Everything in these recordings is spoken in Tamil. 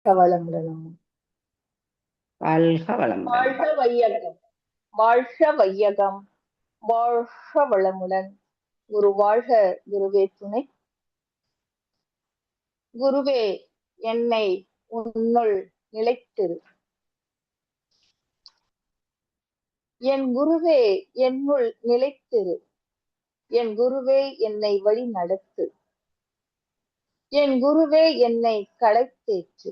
வளமுடன். வாழ்க வளமுடன். வாழ்க வையகம், வாழ்க வையகம், வாழ்க வளமுடன். குரு வாழ்க, குருவே துணை. குருவே என்னை உன்னுள் நிலைத்திரு. என் குருவே என்னுள் நிலைத்திரு. என் குருவே என்னை வழி நடத்து. என் குருவே என்னை கடைத்தேற்று.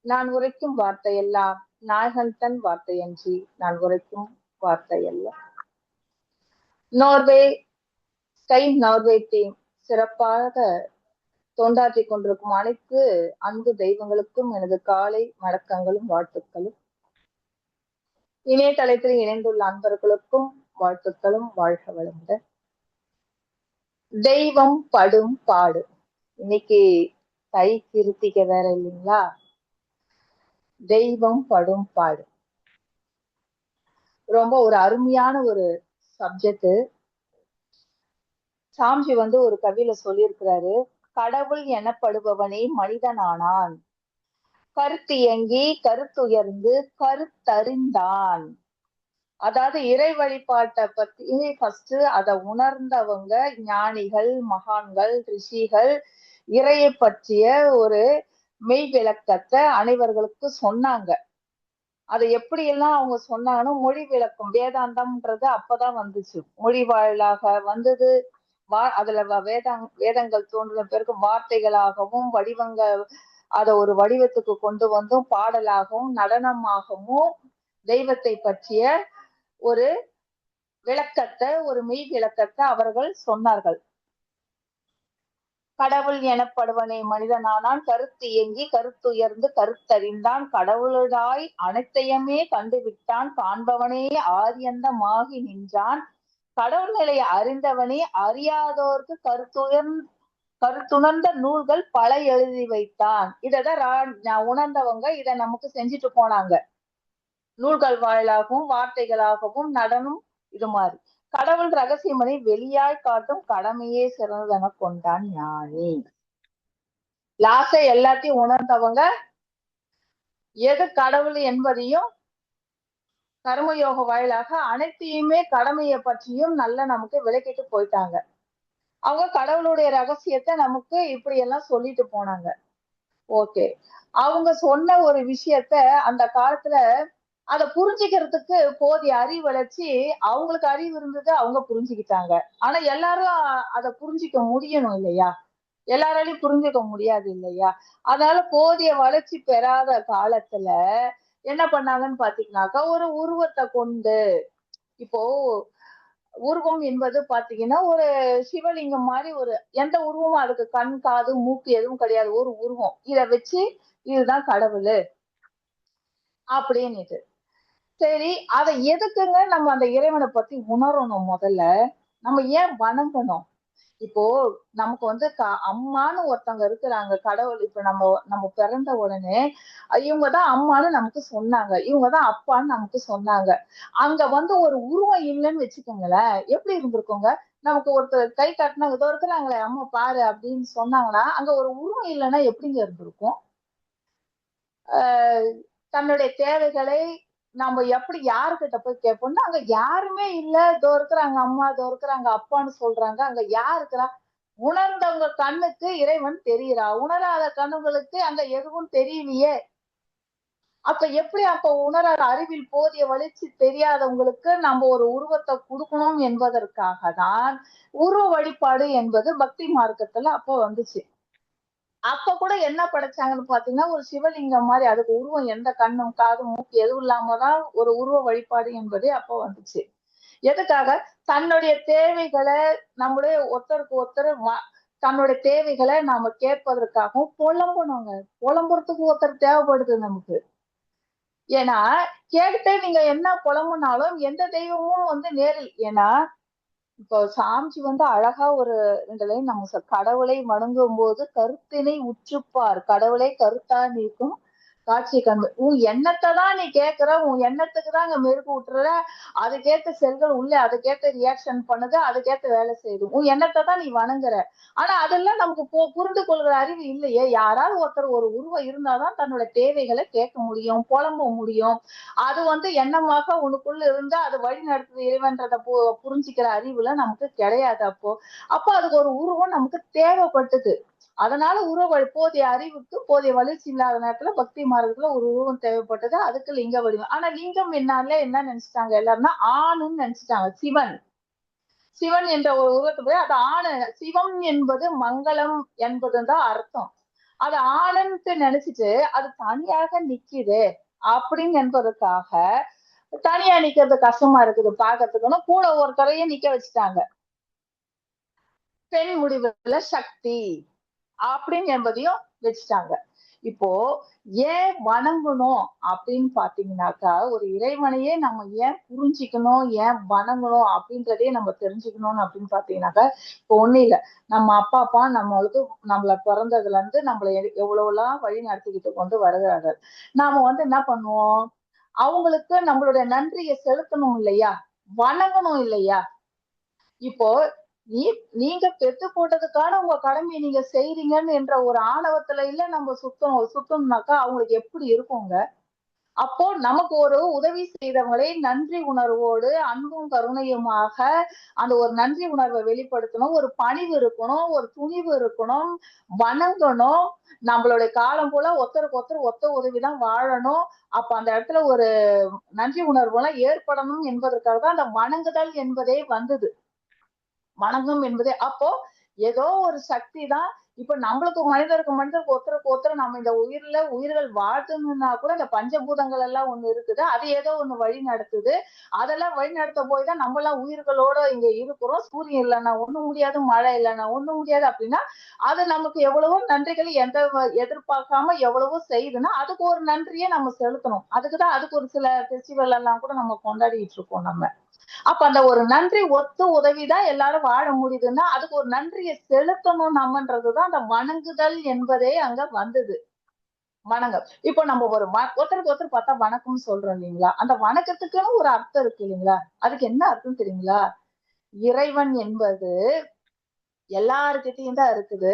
நான் உரைக்கும் வார்த்தையெல்லாம் நாயகன் தன் வார்த்தையன்றி நான் உரைக்கும் வார்த்தையல்ல. நார்வே நார்வே டீம் சிறப்பாக தொண்டாற்றிக் கொண்டிருக்கும் அனைத்து அன்பு தெய்வங்களுக்கும் எனது காலை வணக்கங்களும் வாழ்த்துக்களும். இணையதளத்தில் இணைந்துள்ள அன்பர்களுக்கும் வாழ்த்துக்களும். வாழ்க வளமுடன். தெய்வம் படும் பாடு. இன்னைக்கு தை கிருத்திகை வேற இல்லைங்களா? தெய்வம் படும் பாடு ரொம்ப ஒரு அருமையான ஒரு சப்ஜெக்ட். சாமிஜி ஒரு கவியில சொல்லியிருக்கிறாரு, கடவுள் எனப்படுபவனே மனிதனானான், கருத்தியங்கி கருத்துயர்ந்து கருத்தறிந்தான். அதாவது இறை வழிபாட்டை பத்தி ஃபர்ஸ்ட் அதை உணர்ந்தவங்க ஞானிகள், மகான்கள், ரிஷிகள் இறையை பற்றிய ஒரு மெய் விளக்கத்தை அனைவர்களுக்கு சொன்னாங்க. அதை எப்படியெல்லாம் அவங்க சொன்னாங்கன்னு மொழி விளக்கம் வேதாந்தம்ன்றது அப்பதான் வந்துச்சு, மொழி வாயிலாக வந்தது. அதுல வேதங்கள் தோன்றின பிறகு வார்த்தைகளாகவும் வடிவங்கள் அதை ஒரு வடிவத்துக்கு கொண்டு வந்தும் பாடலாகவும் நடனமாகவும் தெய்வத்தை பற்றிய ஒரு விளக்கத்தை, ஒரு மெய் விளக்கத்தை அவர்கள் சொன்னார்கள். கடவுள் எனப்படுவனே மனிதனானான், கருத்து இயங்கி கருத்துயர்ந்து கருத்தறிந்தான், கடவுளாய் அனைத்தையுமே கண்டுவிட்டான், காண்பவனே ஆரியந்தமாகி நின்றான், கடவுள் நிலையை அறிந்தவனே அறியாதோருக்கு கருத்துணர்ந்த நூல்கள் பல எழுதி வைத்தான். இததான் உணர்ந்தவங்க இதை நமக்கு செஞ்சுட்டு போனாங்க. நூல்கள் வாயிலாகவும் வார்த்தைகளாகவும் நடனம் இது மாதிரி கடவுள் ரகசியமனை வெளியாய் காட்டும் கடமையே சிறந்ததென கொண்டான் ஞானி. லாஸ்ட எல்லாத்தையும் உணர்ந்தவங்க எது கடவுள் என்பதையும் கர்மயோக வாயிலாக அனைத்தையுமே கடமையை பற்றியும் நல்ல நமக்கு விளக்கிட்டு போயிட்டாங்க. அவங்க கடவுளுடைய ரகசியத்தை நமக்கு இப்படி எல்லாம் சொல்லிட்டு போனாங்க. ஓகே, அவங்க சொன்ன ஒரு விஷயத்த அந்த காலத்துல அதை புரிஞ்சுக்கிறதுக்கு போதிய அறிவு வளர்ச்சி, அவங்களுக்கு அறிவு இருந்தது, அவங்க புரிஞ்சுக்கிட்டாங்க. ஆனா எல்லாரும் அதை புரிஞ்சுக்க முடியணும் இல்லையா? எல்லாராலையும் புரிஞ்சுக்க முடியாது இல்லையா? அதனால போதிய வளர்ச்சி பெறாத காலத்துல என்ன பண்ணாங்கன்னு பாத்தீங்கன்னாக்கா, ஒரு உருவத்தை கொண்டு, இப்போ உருவம் என்பது பாத்தீங்கன்னா ஒரு சிவலிங்கம் மாதிரி ஒரு எந்த உருவமும், அதுக்கு கண், காது, மூக்கு எதுவும் கிடையாது, ஒரு உருவம். இதை வச்சு இதுதான் கடவுள் அப்படின்னு. சரி, அதை எதுக்குங்க நம்ம அந்த இறைவனை பத்தி உணரணும்? முதல்ல நம்ம ஏன் வணங்கணும்? இப்போ நமக்கு அம்மான்னு ஒருத்தவங்க இருக்கிறாங்க, கடவுள். இப்ப நம்ம பிறந்த உடனே இவங்கதான் அம்மான்னு நமக்கு சொன்னாங்க, இவங்கதான் அப்பான்னு நமக்கு சொன்னாங்க. அங்க ஒரு உருவம் இல்லைன்னு வச்சுக்கோங்களேன், எப்படி இருந்திருக்குங்க? நமக்கு ஒருத்தர் கை காட்டினா இதோ இருக்கிறாங்களே அம்மா பாரு அப்படின்னு சொன்னாங்கன்னா, அங்க ஒரு உருவம் இல்லைன்னா எப்படிங்க இருந்திருக்கும்? தன்னுடைய தேவைகளை நம்ம எப்படி யாருக்கிட்ட போய் கேட்போம்னா, அங்க யாருமே இல்ல, இதோ இருக்கிறாங்க அம்மா, இதோ இருக்கிறாங்க அப்பான்னு சொல்றாங்க, அங்க யார் இருக்கிறா? உணர்ந்தவங்க கண்ணுக்கு இறைவன் தெரிகிறா, உணராத கண்ணுகளுக்கு அங்க எதுவும் தெரியலையே. அப்ப எப்படி உணராத அறிவில் போதிய வளர்ச்சி தெரியாதவங்களுக்கு நம்ம ஒரு உருவத்தை கொடுக்கணும் என்பதற்காக தான் உருவ வழிபாடு என்பது பக்தி மார்க்கத்துல அப்போ வந்துச்சு. அப்ப கூட என்ன படைச்சாங்கன்னு பாத்தீங்கன்னா, ஒரு சிவலிங்கம் மாதிரி, அதுக்கு உருவம் எந்த கண்ணும் காதும் மூக்கு எதுவும் இல்லாமதான் ஒரு உருவ வழிபாடு என்பதே அப்ப வந்துச்சு. எதுக்காக? தன்னுடைய தேவைகளை நம்முடைய ஒருத்தருக்கு ஒருத்தர் தன்னுடைய தேவைகளை நாம கேட்பதற்காகவும் புலம்பணுங்க. புலம்புறதுக்கு ஒருத்தர் தேவைப்படுது நமக்கு. ஏன்னா கேட்டு நீங்க என்ன புலம்புனாலும் எந்த தெய்வமும் நேரில், ஏன்னா இப்போ சாமிஜி அழகா ஒரு 2 லைன் நம்ம கடவுளை வணங்கும் போது கருத்தினை உற்றுப்பார், கடவுளை கருத்தா நீக்கும் காட்சி கண்மை. உன் எண்ணத்தை தான் நீ கேட்கிற, உன் எண்ணத்துக்கு தான் அங்க மெருகு விட்டுற, அதுக்கேத்த செல்கள் உள்ள அதுக்கேத்த ரியாக்ஷன் பண்ணுது, அதுக்கேத்த வேலை செய்யுது. உன் எண்ணத்தை தான் நீ வணங்குற. ஆனா அதெல்லாம் நமக்கு புரிந்து கொள்கிற அறிவு இல்லையே. யாராவது ஒருத்தர் ஒரு உருவம் இருந்தாதான் தன்னோட தேவைகளை கேட்க முடியும், புலம்ப முடியும். அது எண்ணமாக உனக்குள்ள இருந்தா அது வழி நடத்துது இறைவன்றத புரிஞ்சுக்கிற அறிவுல நமக்கு கிடையாது. அப்போ அதுக்கு ஒரு உருவம் நமக்கு தேவைப்பட்டது. அதனால போதிய அறிவுக்கு போதிய வளர்ச்சி இல்லாத நேரத்துல பக்தி மார்க்கத்துல ஒரு உருவம் தேவைப்பட்டது. அதுக்கு லிங்க வடிவம். ஆனா லிங்கம் என்னால என்ன நினைச்சிட்டாங்க எல்லாருன்னா ஆணுன்னு நினைச்சிட்டாங்க. சிவன் என்ற ஒரு உருவத்தை போய் அது ஆணு. சிவம் என்பது மங்களம் என்பதுதான் அர்த்தம். அது ஆணுன்ட்டு நினைச்சிட்டு அது தனியாக நிக்குது அப்படின்னு என்பதற்காக தனியா நிக்கிறது கஷ்டமா இருக்குது பாக்கிறதுக்குன்னு கூட ஒருத்தரையும் நிக்க வச்சுட்டாங்க. பெண் முடிவுல சக்தி அப்படின்னு என்பதையும் வச்சுட்டாங்க. இப்போ ஏன் வணங்கணும் அப்படின்னு பாத்தீங்கன்னாக்கா, ஒரு இறைவனையே நம்ம ஏன் புரிஞ்சுக்கணும், ஏன் வணங்கணும் அப்படின்றதே நம்ம தெரிஞ்சுக்கணும்னு அப்படின்னு பாத்தீங்கன்னாக்கா, இப்போ ஒண்ணு இல்ல. நம்ம அப்பா நம்மள பிறந்ததுல இருந்து நம்மள எவ்வளவுலாம் வழி நடத்திக்கிட்டு கொண்டு வருகிறார்கள். நாம என்ன பண்ணுவோம், அவங்களுக்கு நம்மளுடைய நன்றியை செலுத்தணும் இல்லையா, வணங்கணும் இல்லையா. இப்போ நீங்க பெத்து போட்டதுக்கான உங்க கடமையை நீங்க செய்றீங்கன்னு என்ற ஒரு ஆணவத்துல இல்ல நம்ம சுத்தம்னாக்கா அவங்களுக்கு எப்படி இருக்குங்க. அப்போ நமக்கு ஒரு உதவி செய்தவங்களை நன்றி உணர்வோடு அன்பும் கருணையுமாக அந்த ஒரு நன்றி உணர்வை வெளிப்படுத்தணும், ஒரு பணிவு இருக்கணும், ஒரு துணிவு இருக்கணும், வணங்கணும். நம்மளுடைய காலம் போல ஒருத்தருக்கு ஒத்த உதவிதான் வாழணும். அப்ப அந்த இடத்துல ஒரு நன்றி உணர்வு எல்லாம் ஏற்படணும் என்பதற்காக தான் அந்த வணங்குதல் என்பதே வந்தது. வணக்கம் என்பதே அப்போ ஏதோ ஒரு சக்தி தான். இப்ப நம்மளுக்கு மனிதருக்கு ஒருத்தருக்கு நம்ம இந்த உயிர்கள் வாழ்த்தணும்னா கூட இந்த பஞ்சபூதங்கள் எல்லாம் ஒண்ணு இருக்குது. அது ஏதோ ஒண்ணு வழி நடத்துது. அதெல்லாம் வழி நடத்த போய் தான் நம்ம எல்லாம் உயிர்களோட இங்க இருக்கிறோம். சூரியன் இல்லைன்னா ஒண்ணும் முடியாது, மழை இல்லைன்னா ஒண்ணும் முடியாது. அப்படின்னா அது நமக்கு எவ்வளவோ நன்றிகள் எதிர்பார்க்காம எவ்வளவோ செய்யுதுன்னா அதுக்கு ஒரு நன்றியை நம்ம செலுத்தணும். அதுக்கு ஒரு சில பெஸ்டிவல் எல்லாம் கூட நம்ம கொண்டாடிட்டு இருக்கோம் நம்ம. அப்ப அந்த ஒரு நன்றி உதவிதான் எல்லாரும் வாழ முடியுதுன்னா அதுக்கு ஒரு நன்றியை செலுத்தணும் நம்மன்றதுதான் அந்த வணங்குதல் என்பதே அங்க வந்தது. வணக்கம். இப்போ நம்ம ஒருத்தருக்கு பார்த்தா வணக்கம் சொல்றோம் இல்லைங்களா, அந்த வணக்கத்துக்குன்னு ஒரு அர்த்தம் இருக்கு இல்லைங்களா. அதுக்கு என்ன அர்த்தம் தெரியுங்களா, இறைவன் என்பது எல்லாருக்கிட்டையும் தான் இருக்குது.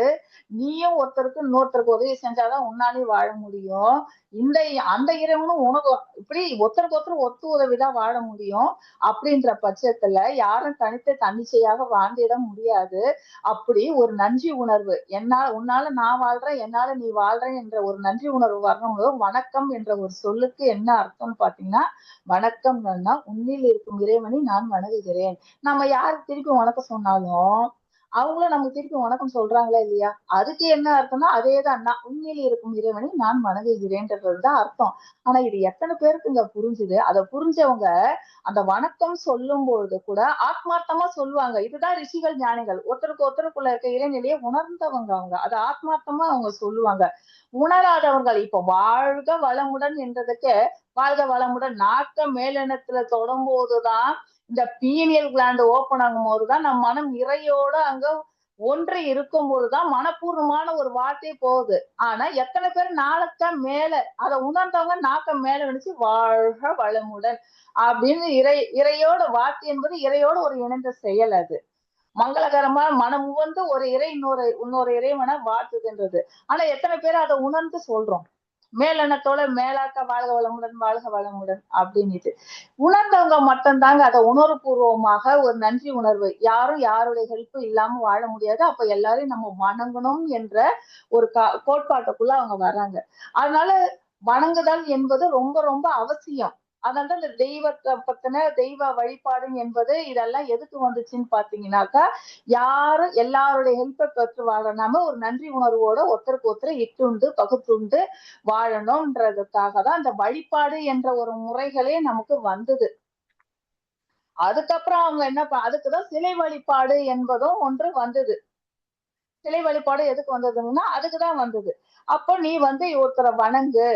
நீயும் இன்னொருத்தருக்கு உதவி செஞ்சாதான் உன்னாலையும் வாழ முடியும். அந்த இறைவனும் உனக்கு இப்படி ஒருத்தருக்கு ஒத்து உதவிதான் வாழ முடியும். அப்படின்ற பட்சத்துல யாரும் தன்னிச்சையாக வாழ்ந்திட முடியாது. அப்படி ஒரு நன்றி உணர்வு உன்னால நான் வாழ்றேன், என்னால நீ வாழ்றேன் என்ற ஒரு நன்றி உணர்வு வரணும்போது வணக்கம் என்ற ஒரு சொல்லுக்கு என்ன அர்த்தம்னு பாத்தீங்கன்னா, வணக்கம்னா உன்னில் இருக்கும் இறைவனை நான் வணங்குகிறேன். நம்ம யாருக்கு திருப்பி வணக்கம் சொன்னாலும் அவங்களும் நமக்கு திருப்பி வணக்கம் சொல்றாங்களா இல்லையா, அதுக்கு என்ன அர்த்தம்னா அதேதான், நான் உண்மையில் இருக்கும் இறைவனை நான் வணங்குகிறேன்றதுதான் அர்த்தம். ஆனா இது எத்தனை பேருக்கு இங்க புரிஞ்சுது. அதை புரிஞ்சவங்க அந்த வணக்கம் சொல்லும் பொழுது கூட ஆத்மார்த்தமா சொல்லுவாங்க. இதுதான் ரிஷிகள் ஞானிகள். ஒருத்தருக்குள்ள இருக்க இறைநிலையை உணர்ந்தவங்க. அவங்க அதை ஆத்மார்த்தமா அவங்க சொல்லுவாங்க. உணராதவர்கள் இப்ப வாழ்க வளமுடன் என்றதுக்கு வாழ்க வளமுடன் நாக்க மேலினத்துல தொடும் போதுதான் இந்த பீனியல் கிளாண்ட் ஓபன் ஆகும் போதுதான் நம் மனம் இறையோட அங்க ஒன்று இருக்கும் போதுதான் மனப்பூர்வமான ஒரு வார்த்தை போகுது. ஆனா எத்தனை பேர் நாளத்த மேல அதை உணர்ந்தவங்க நாக்க மேல நினைச்சு வாழ்க வளமுடன் அப்படின்னு இறையோட வார்த்தை என்பது இறையோட ஒரு இணைந்த செயல். அது மங்களகரமா மனம் உவந்து ஒரு இறை இன்னொரு இறைவனை வாழ்த்துதுன்றது. ஆனா எத்தனை பேர் அதை உணர்ந்து சொல்றோம், மேலெண்ணத்தோட மேலாக்க வாழ்க வளமுடன் அப்படின்னுட்டு. உணர்ந்தவங்க மட்டும்தாங்க அதை உணர்வுபூர்வமாக ஒரு நன்றி உணர்வு. யாரும் யாருடைய ஹெல்ப்பும் இல்லாம வாழ முடியாது. அப்ப எல்லாரையும் நம்ம வணங்கணும் என்ற ஒரு கோட்பாட்டுக்குள்ள அவங்க வர்றாங்க. அதனால வணங்குதல் என்பது ரொம்ப ரொம்ப அவசியம். அதனால இந்த தெய்வத்தை பத்தின தெய்வ வழிபாடு என்பது இதெல்லாம் எதுக்கு வந்துச்சுன்னு பாத்தீங்கன்னாக்கா, யாரும் எல்லாருடைய ஹெல்ப்பை பெற்று வாழாம ஒரு நன்றி உணர்வோட ஒருத்தருக்கு இட்டுண்டு பகுத்துண்டு வாழணும்ன்றதுக்காக தான் அந்த வழிபாடு என்ற ஒரு முறைகளே நமக்கு வந்தது. அதுக்கப்புறம் அவங்க அதுக்குதான் சிலை வழிபாடு என்பதும் ஒன்று வந்தது. சிலை வழிபாடு எதுக்கு வந்ததுன்னா அதுக்குதான் வந்தது. அப்போ நீ ஒருத்தரை வணங்கு,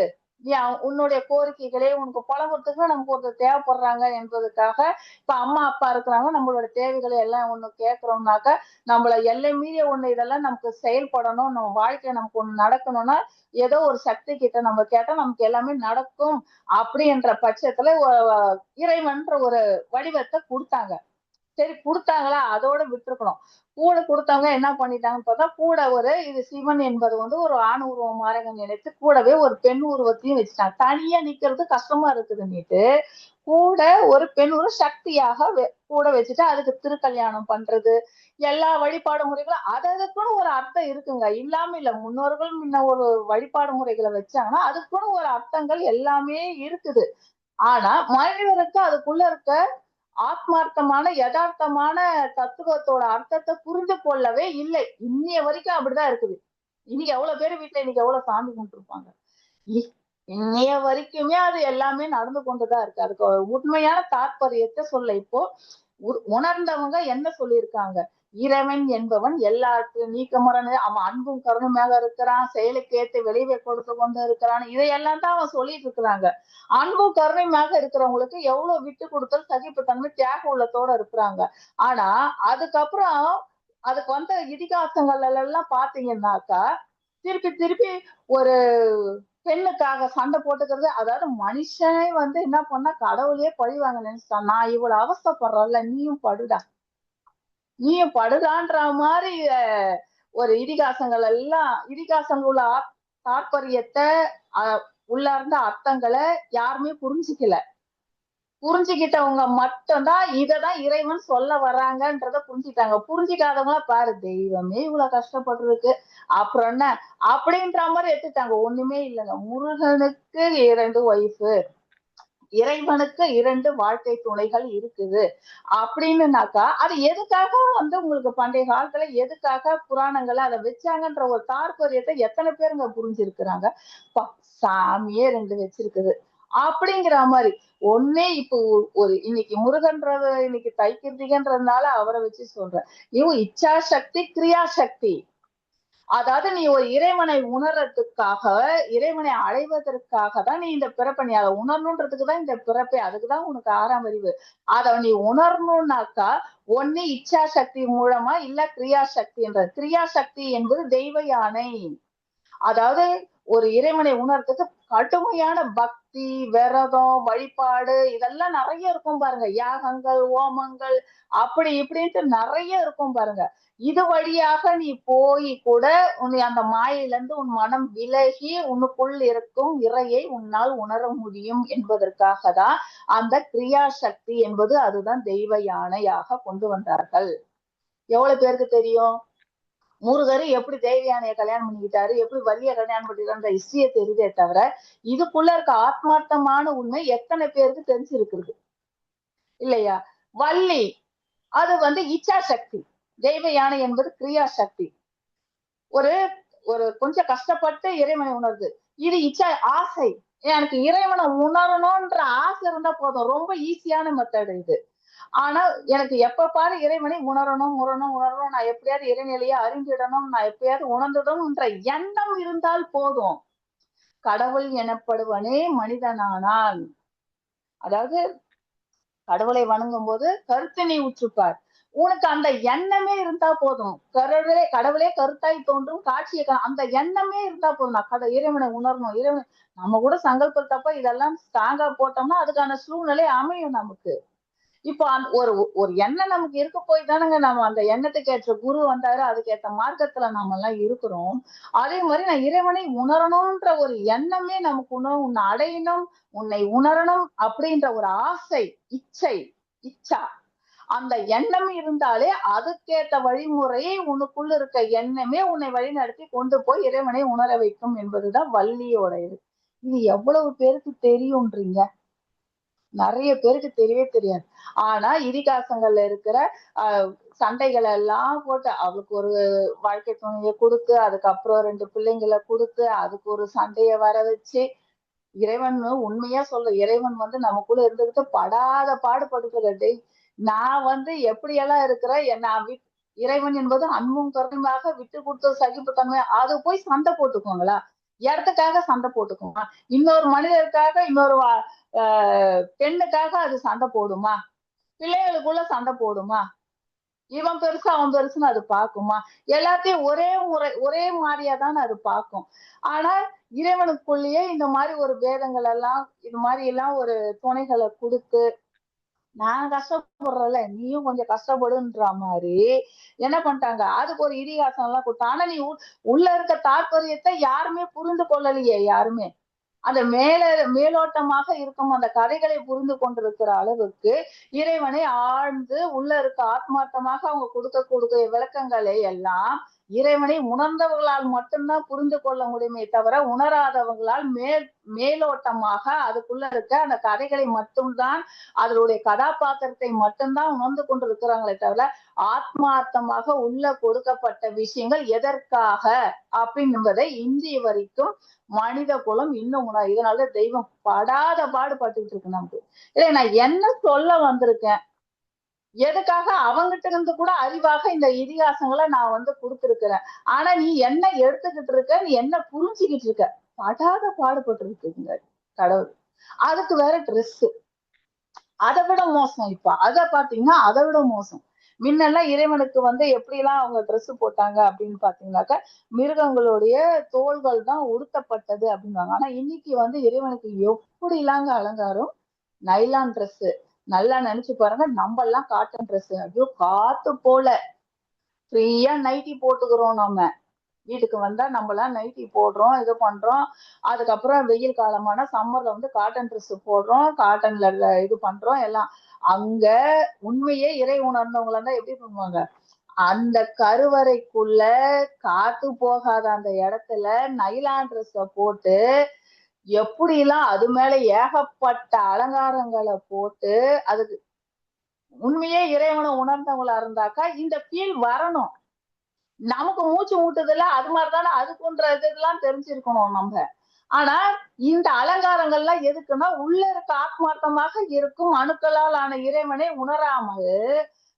நீ உன்னுடைய கோரிக்கைகளே உனக்கு பழகுறதுக்கு நமக்கு ஒருத்தர் தேவைப்படுறாங்க என்பதுக்காக இப்ப அம்மா அப்பா இருக்கிறாங்க, நம்மளோட தேவைகளை எல்லாம் ஒண்ணு கேட்கிறோம்னாக்க நம்மள எல்லை மீறிய ஒண்ணு இதெல்லாம் நமக்கு செயல்படணும், நம்ம வாழ்க்கையில நமக்கு ஒண்ணு நடக்கணும்னா ஏதோ ஒரு சக்தி கிட்ட நம்ம கேட்டா நமக்கு எல்லாமே நடக்கும் அப்படின்ற பட்சத்துல இறைவன்ற ஒரு வடிவத்தை கொடுத்தாங்க. சரி குடுத்தாங்களா அதோட விட்டுருக்கணும். கூட குடுத்தவங்க என்ன பண்ணிட்டாங்கன்னு பார்த்தா, கூட ஒரு இது சிவன் என்பது வந்து ஒரு ஆண் உருவம் மாறக நினைத்து கூடவே ஒரு பெண் உருவத்தையும் வச்சுட்டாங்க. தனியா நிக்கிறது கஷ்டமா இருக்குதுன்னுட்டு கூட ஒரு பெண் ஒரு சக்தியாக கூட வச்சுட்டு அதுக்கு திருக்கல்யாணம் பண்றது எல்லா வழிபாடு முறைகளும் அதுக்குன்னு ஒரு அர்த்தம் இருக்குங்க. இல்லாம இல்ல, முன்னோர்கள் முன்ன ஒரு வழிபாடு முறைகளை வச்சாங்கன்னா அதுக்குன்னு ஒரு அர்த்தங்கள் எல்லாமே இருக்குது. ஆனா மனிதருக்கு அதுக்குள்ள இருக்க ஆத்மார்த்தமான யதார்த்தமான தத்துவத்தோட அர்த்தத்தை புரிந்து கொள்ளவே இல்லை. இன்னைய வரைக்கும் அப்படிதான் இருக்குது. இன்னைக்கு எவ்வளவு பேர் வீட்டுல இன்னைக்கு எவ்வளவு சாமி கும்பிட்டுருப்பாங்க. இன்னைய வரைக்குமே அது எல்லாமே நடந்து கொண்டுதான் இருக்கு. அதுக்கு உண்மையான தாற்பயத்தை சொல்ல இப்போ உணர்ந்தவங்க என்ன சொல்லியிருக்காங்க, இறைவன் என்பவன் எல்லாத்தையும் நீக்கமரன், அவன் அன்பும் கருணையாக இருக்கிறான், செயலுக்கு ஏற்ற விளைவை கொடுத்து கொண்டு இருக்கிறான், இதையெல்லாம் தான் அவன் சொல்லிட்டு இருக்கிறாங்க. அன்பும் கருணையாக இருக்கிறவங்களுக்கு எவ்வளவு விட்டு கொடுத்தல் சகிப்புத்தன்மை தியாக உள்ளத்தோட இருக்கிறாங்க. ஆனா அதுக்கப்புறம் அதுக்கு வந்த இதிகாசங்கள் எல்லாம் பாத்தீங்கன்னாக்கா திருப்பி திருப்பி ஒரு பெண்ணுக்காக சண்டை போட்டுக்கிறது. அதாவது மனுஷனே வந்து என்ன பண்ணா கடவுளையே பழிவாங்க நினைச்சிட்டான். நான் இவ்வளவு அவஸ்தைப்படுறேன்ல, நீயும் படுதான்ற மாதிரி ஒரு இதிகாசங்கள் உள்ள தாற்பயத்தை உள்ளார்ந்த அர்த்தங்களை யாருமே புரிஞ்சுக்கிட்டவங்க மட்டும்தான் இததான் இறைவன் சொல்ல வர்றாங்கன்றத புரிஞ்சுக்கிட்டாங்க. புரிஞ்சுக்காதவங்கள பாரு, தெய்வமே இவ்வளவு கஷ்டப்பட்டிருக்கு அப்புறம் என்ன அப்படின்ற மாதிரி எடுத்துட்டாங்க. ஒண்ணுமே இல்லைங்க. முருகனுக்கு 2 ஒய்ஃபு, இறைவனுக்கு 2 வாழ்க்கை துணைகள் இருக்குது அப்படின்னுனாக்கா அது எதுக்காக வந்து உங்களுக்கு பண்டைய காலத்துல எதுக்காக புராணங்களை அதை வச்சாங்கன்ற ஒரு தாற்பயத்தை எத்தனை பேருங்க புரிஞ்சிருக்கிறாங்க. சாமியே 2 வச்சிருக்குது அப்படிங்கிற மாதிரி. ஒன்னே இப்போ ஒரு இன்னைக்கு முருகன்றது இன்னைக்கு தைக்கிருத்திகன்றதுனால அவரை வச்சு சொல்றேன். இச்சா சக்தி கிரியா சக்தி. அதாவது நீ ஒரு இறைவனை உணர்றதுக்காக, இறைவனை அடைவதற்காக தான் நீ இந்த பிறப்பை நீ அதை உணரணுன்றதுக்குதான் இந்த பிறப்பை. அதுக்குதான் உனக்கு 6ஆம் அறிவு. அதை நீ உணரணும்னாக்கா ஒண்ணு இச்சா சக்தி மூலமா இல்ல கிரியா சக்தின்ற. கிரியா சக்தி என்பது தெய்வ யானை. அதாவது ஒரு இறைவனை உணர்றதுக்கு கடுமையான பக்தி, விரதம், வழிபாடு இதெல்லாம் நிறைய இருக்கும் பாருங்க. யாகங்கள், ஓமங்கள் அப்படி இப்படின்ட்டு நிறைய இருக்கும் பாருங்க. இது வழியாக நீ போய் கூட உன்னை அந்த மாயில இருந்து உன் மனம் விலகி உன்னுக்குள் இருக்கும் இறையை உன்னால் உணர முடியும் என்பதற்காக தான் அந்த கிரியா சக்தி என்பது அதுதான் தெய்வ யானையாக கொண்டு வந்தார்கள். எவ்வளவு பேருக்கு தெரியும் முருகர் எப்படி தெய்வ யானையை கல்யாணம் பண்ணிக்கிட்டாரு, எப்படி வள்ளிய கல்யாணம் பண்ணிக்கிட்டாருன்ற ஹிஸ்டரிய தெரியுதே தவிர இதுக்குள்ள இருக்க ஆத்மார்த்தமான உண்மை எத்தனை பேருக்கு தெரிஞ்சிருக்கிறது இல்லையா? வள்ளி அது வந்து இச்சா சக்தி, தெய்வ யானை என்பது கிரியா சக்தி. ஒரு ஒரு கொஞ்சம் கஷ்டப்பட்டு இறைவனை உணருது. இது இச்சா ஆசை. எனக்கு இறைவனை உணரணும்ன்ற ஆசை இருந்தா போதும். ரொம்ப ஈஸியான மெத்தட் இது. ஆனா எனக்கு எப்ப பாரு இறைவனை உணரணும், நான் எப்படியாவது இறைநிலையை அறிந்திடணும், நான் எப்படியாவது உணர்ந்துடணும்ன்ற எண்ணம் இருந்தால் போதும். கடவுள் எனப்படுவனே மனிதனானான். அதாவது கடவுளை வணங்கும் போது கருத்தினை உற்றுப்பார். உனக்கு அந்த எண்ணமே இருந்தா போதும். கடவுளே கருத்தாய் தோன்றும் காட்சியை அந்த எண்ணமே இருந்தா போதும். நான் இறைவனை உணரணும், இறைவன் நம்ம கூட சங்கல்பத்தப்ப இதெல்லாம் ஸ்ட்ராங்கா போட்டோம்னா அதுக்கான சூழ்நிலை அமையும் நமக்கு. இப்போ ஒரு எண்ணம் நமக்கு இருக்க போய் தானங்க நம்ம அந்த எண்ணத்துக்கு ஏற்ற குரு வந்தாரு, அதுக்கேற்ற மார்க்கத்துல நாம எல்லாம் இருக்கிறோம். அதே மாதிரி நான் இறைவனை உணரணும்ன்ற ஒரு எண்ணமே நமக்கு உன்னை அடையணும், உன்னை உணரணும் அப்படின்ற ஒரு ஆசை, இச்சா அந்த எண்ணம் இருந்தாலே அதுக்கேற்ற வழிமுறையை உனக்குள்ள இருக்க எண்ணமே உன்னை வழிநடத்தி கொண்டு போய் இறைவனை உணர வைக்கும் என்பதுதான் வள்ளியோட இது. இது எவ்வளவு பேருக்கு தெரியும்ன்றீங்க? நிறைய பேருக்கு தெரியவே தெரியாது. ஆனா இதிகாசங்கள்ல இருக்கிற சண்டைகள் எல்லாம் போட்டு அவளுக்கு ஒரு வாழ்க்கை துணையை கொடுத்து அதுக்கப்புறம் 2 பிள்ளைங்களை கொடுத்து அதுக்கு ஒரு சண்டையை வர வச்சு இறைவன் உண்மையா சொல்ல இறைவன் வந்து நமக்குள்ள இருந்துகிட்டு படாத பாடுபடுகிறது. நான் வந்து எப்படியெல்லாம் இருக்கிறேன் நான் இறைவன் என்பது அன்பும் கருணையாக விட்டு கொடுத்த சகிப்புத்தன்மை அது போய் சண்டை போட்டுக்கோங்களா? இடத்துக்காக சண்டை போட்டுக்குமா? இன்னொரு மனிதருக்காக, இன்னொரு பெண்ணுக்காக அது சண்டை போடுமா? பிள்ளைகளுக்குள்ள சண்டை போடுமா? இவன் பெருசு அவன் பெருசுன்னு அது பாக்குமா? எல்லாத்தையும் ஒரே மாதிரியா தானே அது பார்க்கும். ஆனா இறைவனுக்குள்ளேயே இந்த மாதிரி ஒரு பேதங்கள் எல்லாம், இது மாதிரி எல்லாம் ஒரு துணைகளை கொடுத்து, நான் கஷ்டப்படுறல நீயும் கொஞ்சம் கஷ்டப்படுன்ற மாதிரி என்ன பண்ணிட்டாங்க, அதுக்கு ஒரு இதிகாசம் எல்லாம் கொடுத்தா. ஆனா நீ உள்ள இருக்க தாற்பயத்தை யாருமே புரிந்து கொள்ளலையே. யாருமே அந்த மேலோட்டமாக இருக்கும் அந்த கதைகளை புரிந்து கொண்டிருக்கிற அளவுக்கு இறைவனை ஆழ்ந்து உள்ள இருக்க ஆத்மார்த்தமாக அவங்க கொடுக்க விளக்கங்களை எல்லாம் இறைவனை உணர்ந்தவர்களால் மட்டும்தான் புரிந்து கொள்ள முடியுமே தவிர, உணராதவங்களால் மேலோட்டமாக அதுக்குள்ள இருக்க அந்த கதைகளை மட்டும்தான், அதனுடைய கதாபாத்திரத்தை மட்டும்தான் உணர்ந்து கொண்டிருக்கிறாங்களே தவிர, ஆத்மார்த்தமாக உள்ள கொடுக்கப்பட்ட விஷயங்கள் எதற்காக அப்படின்பதை இன்றைய வரைக்கும் மனித குலம் இன்னும் இதனால தெய்வம் படாத பாடுபட்டுட்டு இருக்கு நமக்கு. இல்லை, நான் என்ன சொல்ல வந்திருக்கேன், எதுக்காக அவங்கிட்ட இருந்து கூட அறிவாக இந்த இதிகாசங்களை நான் கொடுத்திருக்கிறேன். ஆனா நீ என்ன எடுத்துக்கிட்டு இருக்க, நீ என்ன புரிஞ்சுக்கிட்டு இருக்க, படாத பாடுபட்டு இருக்குங்க கடவுள். அதுக்கு வேற ட்ரெஸ், அதை விட மோசம். இப்ப அத பாத்தீங்கன்னா அதை விட மோசம். முன்னெல்லாம் இறைவனுக்கு எப்படி எல்லாம் அவங்க ட்ரெஸ் போட்டாங்க அப்படின்னு பாத்தீங்கன்னாக்கா, மிருகங்களுடைய தோள்கள் தான் உடுத்தப்பட்டது அப்படின்வாங்க. ஆனா இன்னைக்கு இறைவனுக்கு எப்படி இல்லாங்க அலங்காரம், நைலான் ட்ரெஸ். நல்லா நினைச்சு பாருங்க, நம்ம எல்லாம் காட்டன் ட்ரெஸ், ஐயோ காத்து போல ஃப்ரீயா நைட்டி போட்டுக்கிறோம். நம்ம வீட்டுக்கு வந்தா நம்ம எல்லாம் நைட்டி போடுறோம், இது பண்றோம். அதுக்கப்புறம் வெயில் காலமான சம்மர்ல காட்டன் ட்ரெஸ் போடுறோம், காட்டன்ல இது பண்றோம் எல்லாம். அங்க உண்மையே இறை உணர்ந்தவங்களா தான் எப்படி பண்ணுவாங்க, அந்த கருவறைக்குள்ள காத்து போகாத அந்த இடத்துல நைலான் ட்ரெஸ்ஸ போட்டு எப்படி எல்லாம் அது மேல ஏகப்பட்ட அலங்காரங்களை போட்டு, அதுக்கு உண்மையே இறைவனை உணர்ந்தவங்களா இருந்தாக்கா இந்த ஃபீல் வரணும். நமக்கு மூச்சு ஊட்டுதல்ல அது மாதிரிதானே அதுக்குன்ற இதெல்லாம் தெரிஞ்சிருக்கணும் நம்ம. ஆனா இந்த அலங்காரங்கள்லாம் எதுக்குன்னா, உள்ள இருக்க ஆத்மார்த்தமாக இருக்கும் அணுக்களால் ஆன இறைவனை உணராமல்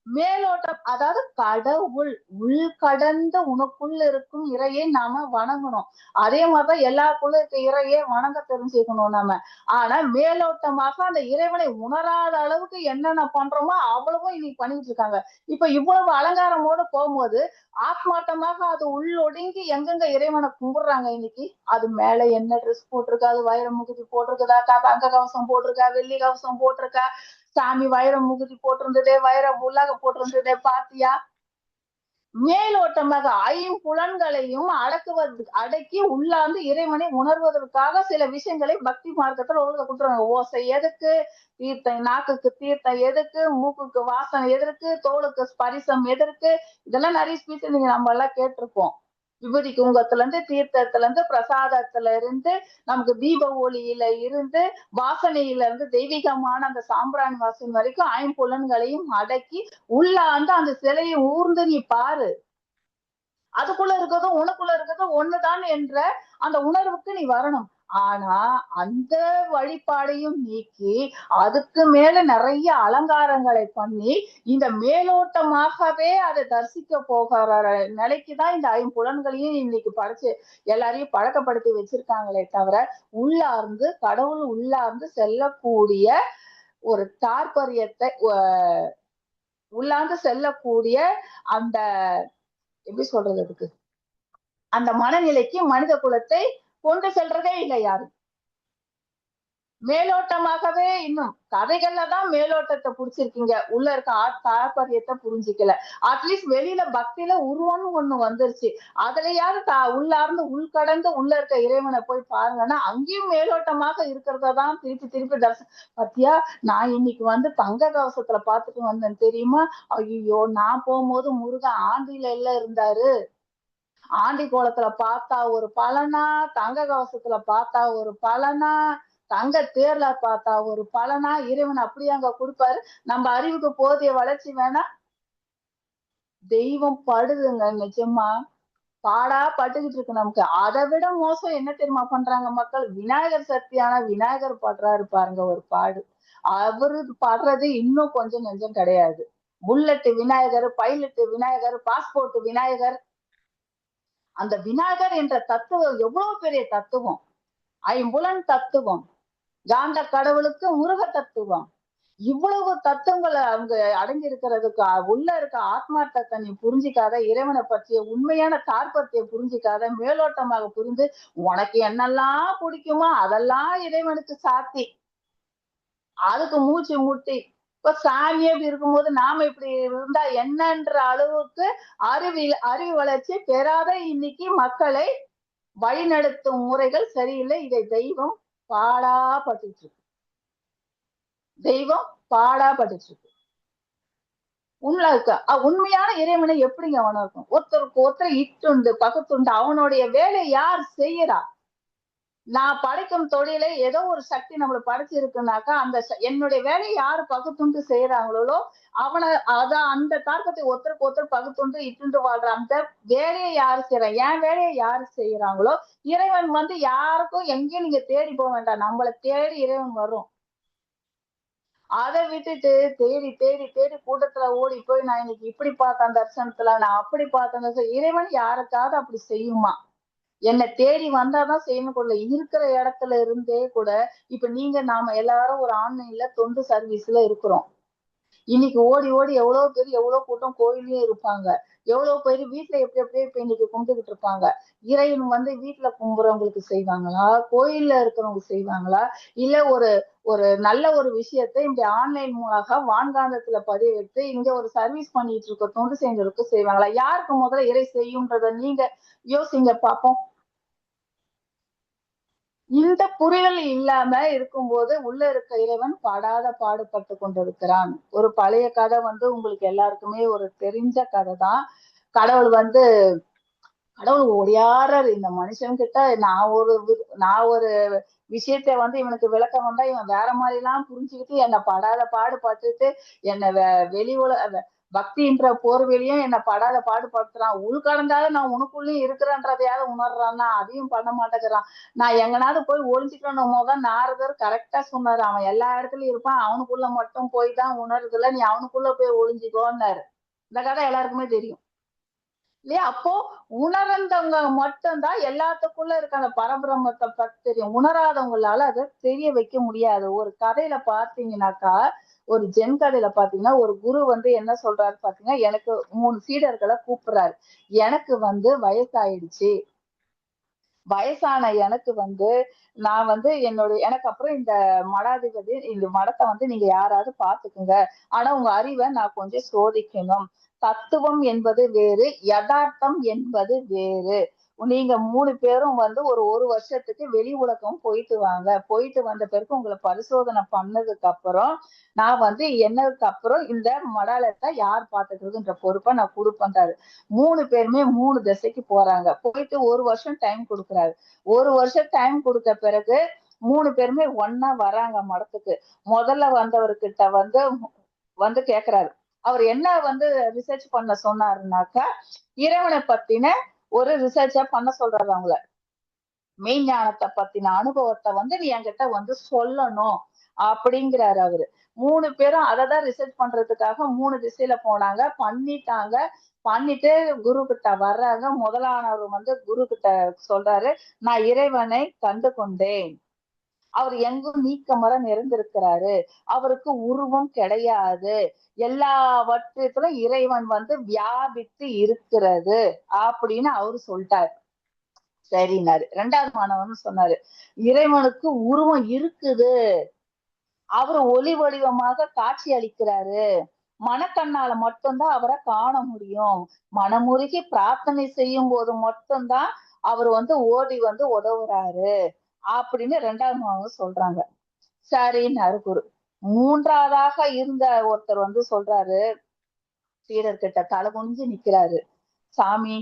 மேலோட்டம், அதாவது கடவுள் உள்கடந்த உனக்குள்ள இருக்கும் இறையை நாம வணங்கணும். அதே மாதிரிதான் எல்லாருக்குள்ள இருக்க இறையை வணங்க தெரிஞ்சுக்கணும் நாம. ஆனா மேலோட்டமாக அந்த இறைவனை உணராத அளவுக்கு என்னென்ன பண்றோமோ அவ்வளவும் இன்னைக்கு பண்ணிட்டு இருக்காங்க. இப்ப இவ்வளவு அலங்காரமோட போகும்போது ஆத்மார்த்தமாக அது உள்ளொடுங்கி எங்கெங்க இறைவனை கும்பிடுறாங்க இன்னைக்கு, அது மேல என்ன ட்ரெஸ் போட்டிருக்கா, அது வைர முகுதி போட்டிருக்குதா, தங்க கவசம் போட்டிருக்கா, வெள்ளி கவசம் போட்டிருக்கா, சாமி வைர முகுதி போட்டிருந்ததே, வைர உலக போட்டிருந்ததே பாத்தியா? மேலோட்டமாக ஐம்புலன்களையும் அடக்கி உள்ளாந்து இறைவனை உணர்வதற்காக சில விஷயங்களை பக்தி மார்க்கத்துல கொடுத்துருவாங்க. ஓசை எதுக்கு, தீர்த்தம் நாக்குக்கு தீர்த்தம் எதுக்கு, மூக்குக்கு வாசனை எதற்கு, தோலுக்கு ஸ்பரிசம் எதற்கு, இதெல்லாம் நிறைய ஸ்பீச் நீங்க நம்ம எல்லாம் கேட்டிருப்போம். விபூதி குங்குமத்துல இருந்து, தீர்த்தத்துல இருந்து, பிரசாதத்துல இருந்து, நமக்கு தீப ஒளியில இருந்து, வாசனையில இருந்து, தெய்வீகமான அந்த சாம்பிராணி வாசனை வரைக்கும் ஐம்புலன்களையும் அடக்கி உள்ளாந்து அந்த சிலையை ஊர்ந்து நீ பாரு. அதுக்குள்ள இருக்கிறதும் உனக்குள்ள இருக்கிறதும் ஒண்ணுதான் என்ற அந்த உணர்வுக்கு நீ வரணும். ஆனா அந்த வழிபாடையும் நீக்கி அதுக்கு மேல நிறைய அலங்காரங்களை பண்ணி இந்த மேலோட்டமாகவே அதை தரிசிக்க போகிற நிலைக்குதான் இந்த ஐம்புலன்களையும் இன்னைக்கு படைச்சு எல்லாரையும் பழக்கப்படுத்தி வச்சிருக்காங்களே தவிர, உள்ளார்ந்து கடவுள் உள்ளார்ந்து செல்லக்கூடிய ஒரு தாற்பயத்தை உள்ளார்ந்து செல்லக்கூடிய அந்த எப்படி சொல்றது, அதுக்கு அந்த மனநிலைக்கு மனித குலத்தை கொண்டு செல்றதே இல்லை யாரும். மேலோட்டமாகவே இன்னும் கதைகள்ல தான் மேலோட்டத்தை புடிச்சிருக்கீங்க, உள்ள இருக்க தாற்பயத்தை புரிஞ்சுக்கல. அட்லீஸ்ட் வெளியில பக்தியில உருவம்னு ஒண்ணு வந்துருச்சு, அதுலயாவது உள்ளார்ந்து உள்கடந்து உள்ள இருக்க இறைவனை போய் பாருங்கன்னா அங்கேயும் மேலோட்டமாக இருக்கிறதான் திருப்பி திருப்பி பத்தியா. நான் இன்னைக்கு தங்க கவசத்துல பாத்துட்டு வந்தேன் தெரியுமா, ஐயோ நான் போகும்போது முருகன் ஆண்டில எல்லாம் இருந்தாரு, ஆண்டி கோலத்துல பார்த்தா ஒரு பலனா, தங்க கவசத்துல பார்த்தா ஒரு பலனா, தங்க தேர்ல பார்த்தா ஒரு பலனா, இறைவன் அப்படியே அங்க கொடுப்பாரு. நம்ம அறிவுக்கு போதிய வளர்ச்சி வேணா, தெய்வம் படுதுங்க நிஜமா, பாடா பட்டுக்கிட்டு இருக்கு நமக்கு. அதை விட மோசம் என்ன தெரியுமா பண்றாங்க மக்கள், விநாயகர் சக்தியான விநாயகர் பாடுறாரு பாருங்க ஒரு பாடு, அவரு பாடுறது இன்னும் கொஞ்சம் நெஞ்சம் கிடையாது. Bullet Vinayagar, pilot Vinayagar, passport Vinayagar, அந்த விநாயகர் என்ற தத்துவம் எவ்வளவு பெரிய தத்துவம், ஐம்புலன் தத்துவம், காந்த கடவுளுக்கு முருக தத்துவம், இவ்வளவு தத்துவங்களை அவங்க அடங்கி இருக்கிறதுக்கு உள்ள இருக்க ஆத்மார்த்தத்தை நீ புரிஞ்சிக்காத, இறைவனை பற்றிய உண்மையான தாற்பத்தை புரிஞ்சிக்காத, மேலோட்டமாக புரிந்து உனக்கு என்னெல்லாம் பிடிக்குமோ அதெல்லாம் இறைவனுக்கு சாத்தி அதுக்கு மூச்சு முட்டி இப்ப சாமியே இருக்கும்போது நாம இப்படி இருந்தா என்னன்ற அளவுக்கு அறிவு வளர்ச்சி பெறாத இன்னைக்கு மக்களை வழிநடத்தும் முறைகள் சரியில்லை. இதை தெய்வம் பாடாப்பட்டு இருக்கு. உண்மையான இறைவனை எப்படிங்க உணர்க்கும்? ஒருத்தருக்கு ஒருத்தர் இட்டுண்டு பகுத்துண்டு அவனுடைய வேலையை யார் செய்யறா? நான் படைக்கும் தொழிலை ஏதோ ஒரு சக்தி நம்மளுக்கு படைச்சிருக்குனாக்கா அந்த என்னுடைய வேலையை யாரு பகுத்துண்டு செய்யறாங்களோ அந்த தாக்கத்தை ஒருத்தருக்கு ஒருத்தர் பகுத்துண்டு இட்டுண்டு வாழ்ற அந்த வேலையை யாரு செய்யறா? என் வேலையை யாரு செய்யறாங்களோ இறைவன் யாருக்கும் எங்கேயும் நீங்க தேடி போக வேண்டாம், நம்மளை தேடி இறைவன் வரும். அதை விட்டுட்டு தேடி தேடி தேடி கூட்டத்துல ஓடி போய் நான் இன்னைக்கு இப்படி பார்த்தேன் தரிசனத்துல, நான் அப்படி பார்த்தேன். இறைவன் யாருக்காவது அப்படி செய்யுமா? என்னை தேடி வந்தாதான் செய்யணும். இருக்கிற இடத்துல இருந்தே கூட இப்ப நாம எல்லாரும் ஒரு ஆன்லைன்ல தொண்டு சர்வீஸ்ல இருக்கிறோம். இன்னைக்கு ஓடி ஓடி எவ்வளவு பேர் எவ்வளவு கூட்டம் கோயிலையும் இருப்பாங்க, எவ்வளவு பேர் வீட்டுல எப்படி இப்ப இன்னைக்கு கும்பிட்டுக்கிட்டு இருப்பாங்க. இறைவன் வீட்டுல கும்புறவங்களுக்கு செய்வாங்களா, கோயில்ல இருக்கிறவங்க செய்வாங்களா, இல்ல ஒரு நல்ல ஒரு விஷயத்தை இந்த ஆன்லைன் மூலமாக வான்காந்தத்துல பதிவு வைத்து இங்க ஒரு சர்வீஸ் பண்ணிட்டு இருக்க தொண்டு செஞ்சவருக்கு செய்வாங்களா? யாருக்கு முதல்ல இறை செய்யும்ன்றத நீங்க யோசிங்க பாப்போம். இந்த புரிதல் இல்லாம இருக்கும்போது உள்ள இருக்க இறைவன் படாத பாடுபட்டு கொண்டிருக்கிறான். ஒரு பழைய கதை உங்களுக்கு எல்லாருக்குமே ஒரு தெரிஞ்ச கதை தான். கடவுள் ஒடியாடுறாரு இந்த மனுஷன் கிட்ட. நான் ஒரு விஷயத்த இவனுக்கு விளக்க வந்தா இவன் வேற மாதிரி எல்லாம் புரிஞ்சுக்கிட்டு என்னை படாத பாடுபட்டுட்டு என்னை வெளி உலக பக்தின்ற போர்வெளியும் என்னை படாத பாடுபடுத்துறான். உள்கடந்தாலும் நான் உனக்குள்ளயும் இருக்கிறேன்றதையாவது உணர்றான்னா அதையும் பண்ண மாட்டேங்கிறான். நான் எங்கனாவது போய் ஒளிஞ்சுக்கணும் போதான் நாரதர் கரெக்டா சொன்னாரு. அவன் எல்லா இடத்துலயும் இருப்பான், அவனுக்குள்ள மட்டும் போய் தான் உணர்றதுல, நீ அவனுக்குள்ள போய் ஒளிஞ்சுக்கோன்னாரு. இந்த கதை எல்லாருக்குமே தெரியும் இல்லையா? அப்போ உணர்ந்தவங்க மட்டும்தான் எல்லாத்துக்குள்ள இருக்க அந்த பரபிரம்மத்தை பத்தி தெரியும். உணராதவங்களால அதை தெரிய வைக்க முடியாது. ஒரு கதையில பாத்தீங்கன்னாக்கா, ஒரு ஜென் கதையில பாத்தீங்கன்னா ஒரு குரு என்ன சொல்றாரு பாத்தீங்கன்னா, எனக்கு 3 சீடர்களை கூப்பிடுறாரு. எனக்கு வயசாயிடுச்சு, வயசான எனக்கு நான் எனக்கு அப்புறம் இந்த மடாதிபதி இந்த மடத்தை நீங்க யாராவது பாத்துக்குங்க, ஆனா உங்க அறிவை நான் கொஞ்சம் சோதிக்கணும். தத்துவம் என்பது வேறு, யதார்த்தம் என்பது வேறு. நீங்க 3 பேரும் ஒரு வருஷத்துக்கு வெளி உலகம் போயிட்டு வாங்க. போயிட்டு வந்த பிறகு உங்களை பரிசோதனை பண்ணதுக்கு அப்புறம் நான் என்னதுக்கு அப்புறம் இந்த மடாலத்தை யார் பாத்துக்கிறதுன்ற பொறுப்பை நான் கொடுப்பேன்றாரு. 3 பேருமே 3 திசைக்கு போறாங்க. போயிட்டு 1 வருஷம் டைம் கொடுக்குறாரு. 1 வருஷம் டைம் கொடுத்த பிறகு 3 பேருமே ஒன்னா வராங்க மடத்துக்கு. முதல்ல வந்தவர்கிட்ட கேக்குறாரு. அவர் என்ன ரிசர்ச் பண்ண சொன்னாருனாக்கா, இறைவனை பத்தின ஒரு ரிசர்ச்ச பண்ண சொல்றாரு. அவங்கள மெய்ஞானத்தை பத்தின அனுபவத்தை நீ என்கிட்ட சொல்லணும் அப்படிங்கிறாரு அவரு. 3 பேரும் அததான் ரிசர்ச் பண்றதுக்காக 3 திசையில போனாங்க, பண்ணிட்டு குரு கிட்ட வர்றாங்க. முதலானவர் குரு கிட்ட சொல்றாரு, நான் இறைவனை கண்டு கொண்டேன், அவர் எங்கும் நீக்கமர நிறைந்திருக்கிறாரு, அவருக்கு உருவம் கிடையாது, எல்லாவற்றிலும் இறைவன் வியாபித்து இருக்கிறது அப்படின்னு அவரு சொல்லிட்டாரு. சரினாரு. 2வது மாணவன் சொன்னாரு, இறைவனுக்கு உருவம் இருக்குது, அவரு ஒளி வடிவமாக காட்சி அளிக்கிறாரு, மனக்கண்ணால மட்டும்தான் அவரை காண முடியும், மனமுருகி பிரார்த்தனை செய்யும் போது மட்டும்தான் அவர் ஓடி உதவுறாரு அப்படின்னு 2வது மாணவன் சொல்றாங்க. சரின்னாரு குரு. 3வதாக இருந்த ஒருத்தர் சொல்றாரு, சீடர்கிட்ட தலை குனிஞ்சு நிக்கிறாரு, சாமி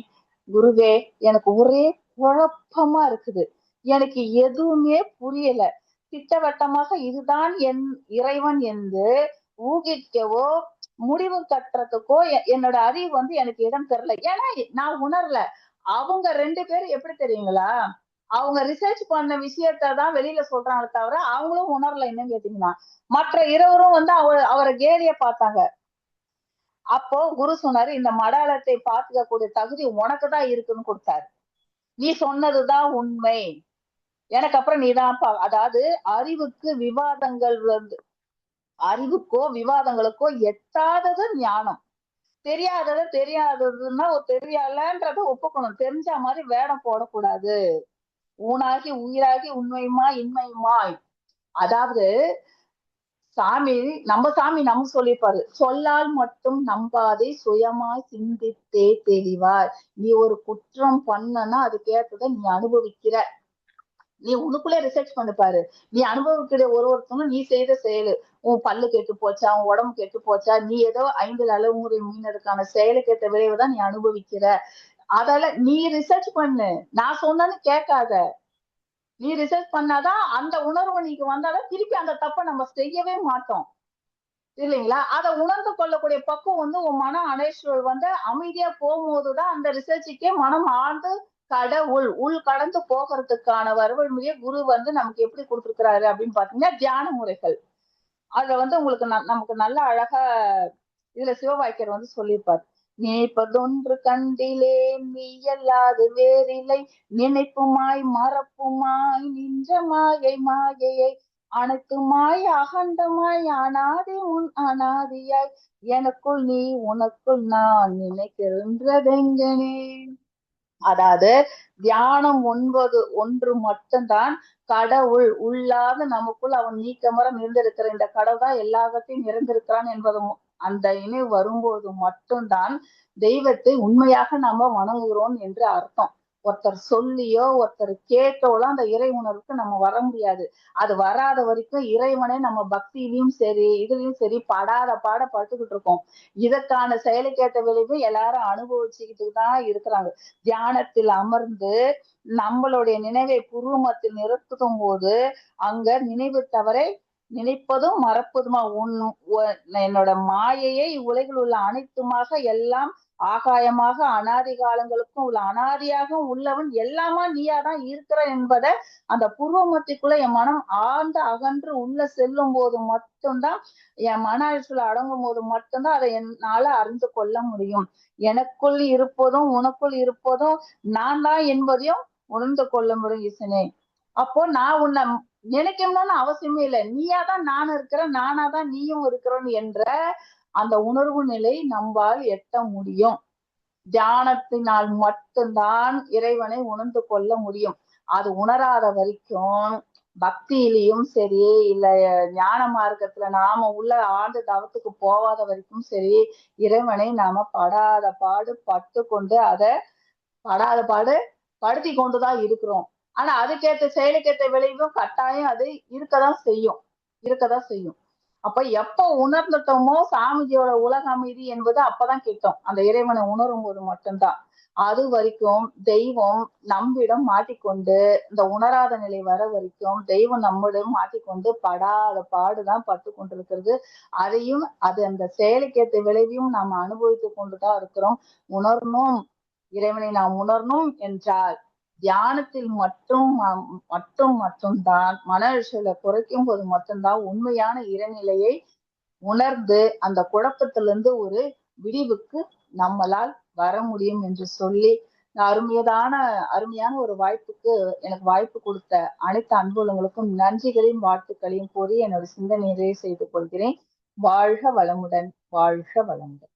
குருவே, எனக்கு ஒரே குழப்பமா இருக்குது, எனக்கு எதுவுமே புரியல, திட்டவட்டமாக இதுதான் என் இறைவன் என்று ஊகிக்கவோ முடிவு கட்டுறதுக்கோ என்னோட அறிவு எனக்கு இடம் தரல. ஏன்னா நான் உணரல. அவங்க 2 பேரும் எப்படி தெரியுங்களா, அவங்க ரிசர்ச் பண்ண விஷயத்தான் வெளியில சொல்றாங்க தவிர அவங்களும் உணரல. என்னன்னு கேட்டீங்கன்னா, மற்ற இருவரும் அவரை கேலிய பார்த்தாங்க. அப்போ குரு சொன்னாரு, இந்த மடாலத்தை பார்த்துக்க கூடிய தகுதி உனக்குதான் இருக்குன்னு கொடுத்தாரு. நீ சொன்னதுதான் உண்மை, எனக்கு அப்புறம் நீதான் அதாவது அறிவுக்கு விவாதங்கள் வந்து அறிவுக்கோ விவாதங்களுக்கோ எட்டாதது ஞானம். தெரியாததுன்னா ஒரு தெரியலன்றத ஒப்புக்கணும். தெரிஞ்ச மாதிரி வேடம் போடக்கூடாது. ஊனாகி உயிராகி உண்மையுமாய் இன்மையுமாய். அதாவது சாமி நமக்கு சொல்லியிருப்பாரு, சொல்லால் மட்டும் நம்பாதே சுயமாய் சிந்தித்தே தெளிவாய். நீ ஒரு குற்றம் பண்ணனா அதுக்கேற்றதை நீ அனுபவிக்கிற. நீ உனக்குள்ளே ரிசர்ச் பண்ணி பாரு. நீ அனுபவிக்கிற ஒருத்தனும் நீ செய்த செயலு, உன் பல்லு கெட்டு போச்சா, உன் உடம்பு கெட்டு போச்சா, நீ ஏதோ 5 அளவுமுறை மீனதுக்கான செயலுக்கேற்ற விளைவுதான் நீ அனுபவிக்கிற. அதால நீ ரிசர்ச் பண்ணு, நான் சொன்னேன்னு கேட்காத. நீ ரிசர்ச் பண்ணாதான் அந்த உணர்வு நீக்கு வந்தாதான் திருப்பி அந்த தப்பை நம்ம செய்யவே மாட்டோம், இல்லைங்களா? அதை உணர்ந்து கொள்ளக்கூடிய பக்குவம் வந்து உன் மன அனைசூழல் வந்து அமைதியா போகும்போதுதான் அந்த ரிசர்ச்சுக்கே மனம் ஆழ்ந்து உள் கடந்து போகிறதுக்கான வறுவழிமுறையை குரு வந்து நமக்கு எப்படி கொடுத்திருக்கிறாரு அப்படின்னு பாத்தீங்கன்னா தியான முறைகள். அதுல வந்து உங்களுக்கு நமக்கு நல்ல அழகா இதுல சிவவாக்கியர் வந்து சொல்லியிருப்பார். நினைப்பதொன்று கண்டிலேன் நீ அல்லாது வேறில்லை, நினைப்புமாய் மறப்புமாய் நின்ற மாயையை அனைத்துமாய் அகண்டமாய் அனாதி உன் அனாதியாய் எனக்குள் நீ உனக்குள் நான் நினைக்கின்றதெங்கனே. அதாவது தியானம் ஒன்று மட்டும்தான் கடவுள் உள்ளாக நமக்குள் அவன் நீக்கமர நிறைந்திருக்கிற இந்த கடவுள் தான் எல்லாத்தையும் நிறைந்திருக்கிறான் என்பதும் அந்த நினைவு வரும்போது மட்டும்தான் தெய்வத்தை உண்மையாக நாம வணங்குகிறோம் என்று அர்த்தம். ஒருத்தர் சொல்லியோ ஒருத்தர் கேட்டோலாம் அந்த இறை உணர்வுக்கு நம்ம வர முடியாது. அது வராத வரைக்கும் இறைவனை நம்ம பக்தியிலையும் சரி இதுலயும் சரி படாத பட்டுக்கிட்டு இருக்கோம். இதற்கான செயலுக்கேற்ற விளைவு எல்லாரும் அனுபவிச்சுக்கிட்டு தான் இருக்கிறாங்க. தியானத்தில் அமர்ந்து நம்மளுடைய நினைவை புருவமத்தில் நிறுத்தும் போது அங்க நினைவு தவறை நினைப்பதும் மறப்பதுமா என்னோட மாயையை உலகில் உள்ள அனைத்துமாக எல்லாம் ஆகாயமாக அனாதி காலங்களுக்கும் உள்ள அனாதியாக உள்ளவன் எல்லாமா நீயாதான் இருக்கிற என்பதை அந்த புருவமத்திற்குள்ள என் மனம் ஆழ்ந்து அகன்று உள்ள செல்லும் போது மட்டும்தான், என் மன அழுத்தல அடங்கும் போது மட்டும்தான் அதை என்னால அறிந்து கொள்ள முடியும். எனக்குள் இருப்பதும் உனக்குள் இருப்பதும் நான் தான் என்பதையும் உணர்ந்து கொள்ள முடியும் ஈசனே. அப்போ நான் உன்னை நினைக்கணும்னு அவசியமே இல்லை, நீயாதான் நான் இருக்கிறேன், நானாதான் நீயும் இருக்கிறோம் என்ற அந்த உணர்வு நிலை நம்பால் எட்ட முடியும். தியானத்தினால் மட்டும்தான் இறைவனை உணர்ந்து கொள்ள முடியும். அது உணராத வரைக்கும் பக்தியிலையும் சரி இல்ல ஞான மார்க்கத்துல நாம உள்ள ஆழ்ந்த தவத்துக்கு போகாத வரைக்கும் சரி இறைவனை நாம படாத பாடு பட்டு கொண்டு அதை படாத பாடு படுத்தி கொண்டுதான் இருக்கிறோம். ஆனா அதுக்கேற்ற செயலுக்கேற்ற விளைவும் கட்டாயம் அது இருக்கதான் செய்யும். அப்ப எப்ப உணர்ந்துட்டோமோ சாமிஜியோட உலக அமைதி என்பது அப்பதான் கிட்டும், அந்த இறைவனை உணரும் போது மட்டும்தான். அது வரைக்கும் தெய்வம் நம்மிடம் மாட்டிக்கொண்டு இந்த உணராத நிலை வர வரைக்கும் தெய்வம் நம்மிடம் மாட்டிக்கொண்டு படாத பாடுதான் பட்டு கொண்டிருக்கிறது. அதையும் அது அந்த செயலுக்கேற்ற விளைவையும் நாம் அனுபவித்து கொண்டுதான் இருக்கிறோம். உணரணும், இறைவனை நாம் உணரணும் என்றால் தியானத்தில் மட்டும்தான் மன அழுத்தத்தை குறைக்கும் போது மட்டும்தான் உண்மையான இறைநிலையை உணர்ந்து அந்த குழப்பத்திலிருந்து ஒரு விடிவுக்கு நம்மளால் வர முடியும் என்று சொல்லி அருமையான ஒரு வாய்ப்புக்கு எனக்கு வாய்ப்பு கொடுத்த அனைத்து அன்புகளுக்கும் நன்றிகளையும் வாழ்த்துக்களையும் கூறி என்னோட சிந்தனையை செய்து கொள்கிறேன். வாழ்க வளமுடன், வாழ்க வளமுடன்.